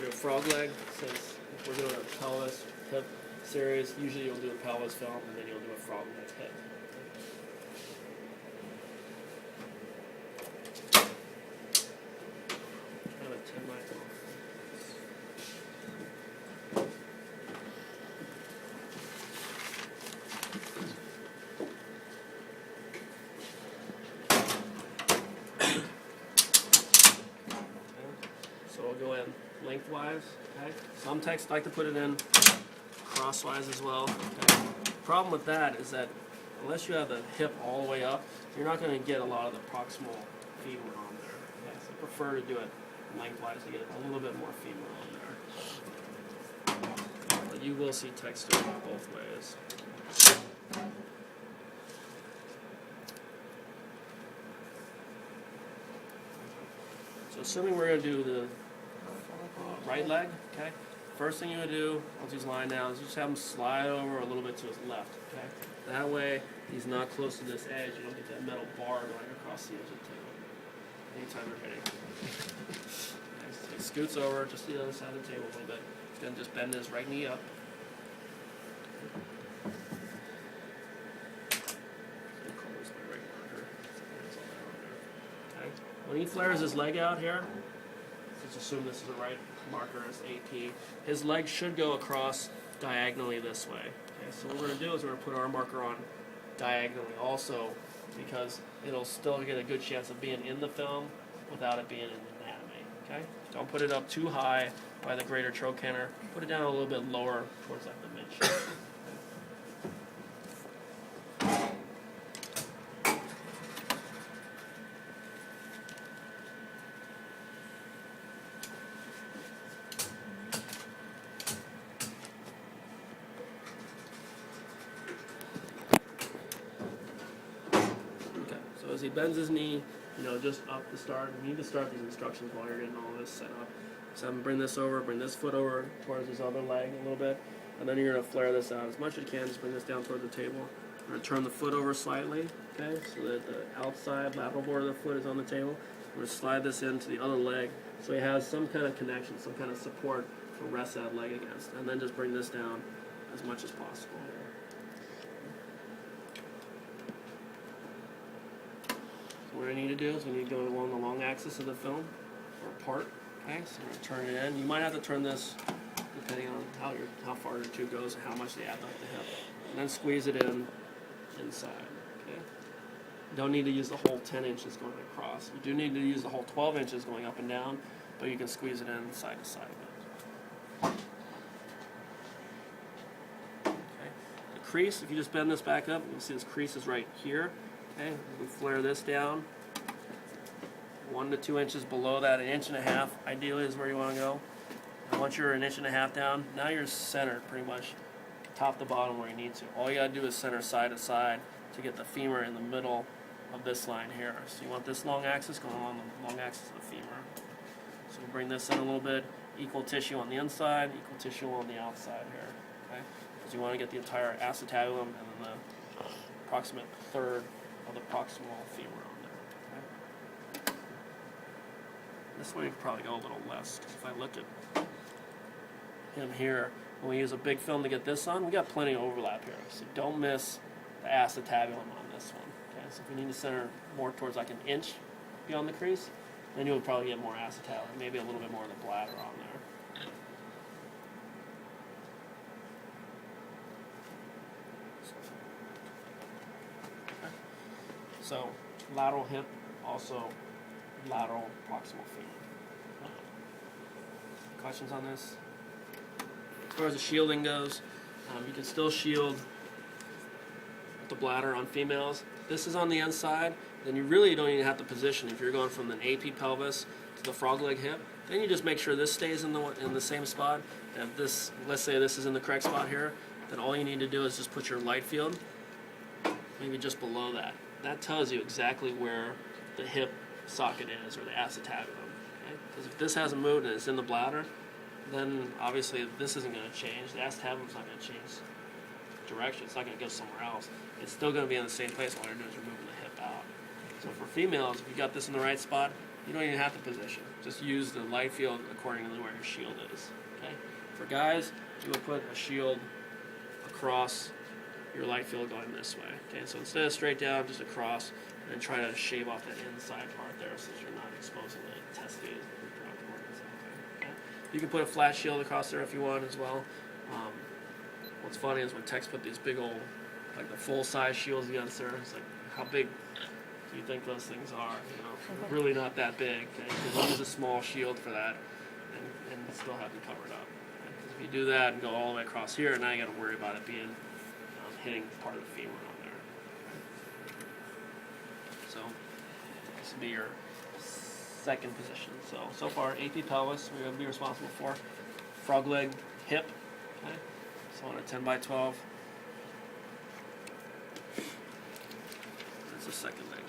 a frog leg, since if we're doing a pelvis hip series, usually you'll do a pelvis film and then you'll do a frog leg hip. Kind of 10 mic off. So we'll go in lengthwise, okay? Some techs like to put it in crosswise as well, okay? The problem with that is that unless you have the hip all the way up, you're not going to get a lot of the proximal femur on there. Okay? So I prefer to do it lengthwise to get a little bit more femur on there. But you will see techs do it both ways. So assuming we're going to do the right leg, okay? First thing you would do, once he's lying down, is just have him slide over a little bit to his left, okay? That way, he's not close to this edge. You don't get that metal bar going across the edge of the table. Anytime you're ready. Okay, so he scoots over just to the other side of the table a little bit. He's going to just bend his right knee up. Okay. When he flares his leg out here, let's assume this is the right marker as AP. His leg should go across diagonally this way. Okay, so what we're going to do is we're going to put our marker on diagonally also, because it'll still get a good chance of being in the film without it being in the anatomy. Okay, don't put it up too high by the greater trochanter. Put it down a little bit lower towards like the mid. So as he bends his knee, just up to start. You need to start these instructions while you're getting all this set up. So have him bring this over, bring this foot over towards his other leg a little bit, and then you're going to flare this out as much as you can. Just bring this down toward the table. We're going to turn the foot over slightly, okay, so that the outside lateral border of the foot is on the table. We're going to slide this into the other leg so he has some kind of connection, some kind of support to rest that leg against, and then just bring this down as much as possible. What I need to do is we need to go along the long axis of the film, or apart. Okay, so we're going to turn it in. You might have to turn this depending on how far your tube goes and how much they add up the hip. And then squeeze it in inside. Okay? You don't need to use the whole 10 inches going across. You do need to use the whole 12 inches going up and down, but you can squeeze it in side to side. Okay. The crease, if you just bend this back up, you can see this crease is right here. Okay, we flare this down 1 to 2 inches below that, 1.5 inches ideally is where you want to go. And once you're 1.5 inches down, now you're centered pretty much top to bottom where you need to. All you got to do is center side to side to get the femur in the middle of this line here. So you want this long axis going along the long axis of the femur. So we'll bring this in a little bit, equal tissue on the inside, equal tissue on the outside here. Okay, because you want to get the entire acetabulum and then the approximate third of the proximal femur on there. Okay? This way you could probably go a little less. If I look at him here, when we use a big film to get this on, we got plenty of overlap here. So don't miss the acetabulum on this one. Okay? So if you need to center more towards like 1 inch beyond the crease, then you'll probably get more acetabulum, maybe a little bit more of the bladder on there. So lateral hip, also lateral proximal femur. Questions on this? As far as the shielding goes, you can still shield the bladder on females. This is on the inside, then you really don't even have to position. If you're going from an AP pelvis to the frog leg hip, then you just make sure this stays in the same spot. And if this, let's say this is in the correct spot here, then all you need to do is just put your light field maybe just below that. That tells you exactly where the hip socket is, or the acetabulum. Because if this hasn't moved and it's in the bladder, then obviously this isn't going to change. The acetabulum's not going to change direction. It's not going to go somewhere else. It's still going to be in the same place. All you're doing is removing the hip out. So for females, if you got this in the right spot, You don't even have to position. Just use the light field according to where your shield is. Okay. For guys, you would put a shield across your light field going this way. Okay. So instead of straight down, just across, and then try to shave off that inside part there so that you're not exposing the test phase. Okay. You can put a flat shield across there if you want as well. What's funny is when techs put these big old, like the full-size shields against there, it's like, how big do you think those things are? You know, really not that big. Okay? You can use a small shield for that, and still have it covered up. Okay? 'Cause if you do that and go all the way across here, now you got to worry about it being hitting part of the femur on there. Okay? So this will be your second position. So far, AP pelvis we're going to be responsible for. Frog leg, hip. Okay? So on a 10 by 12. That's the second leg.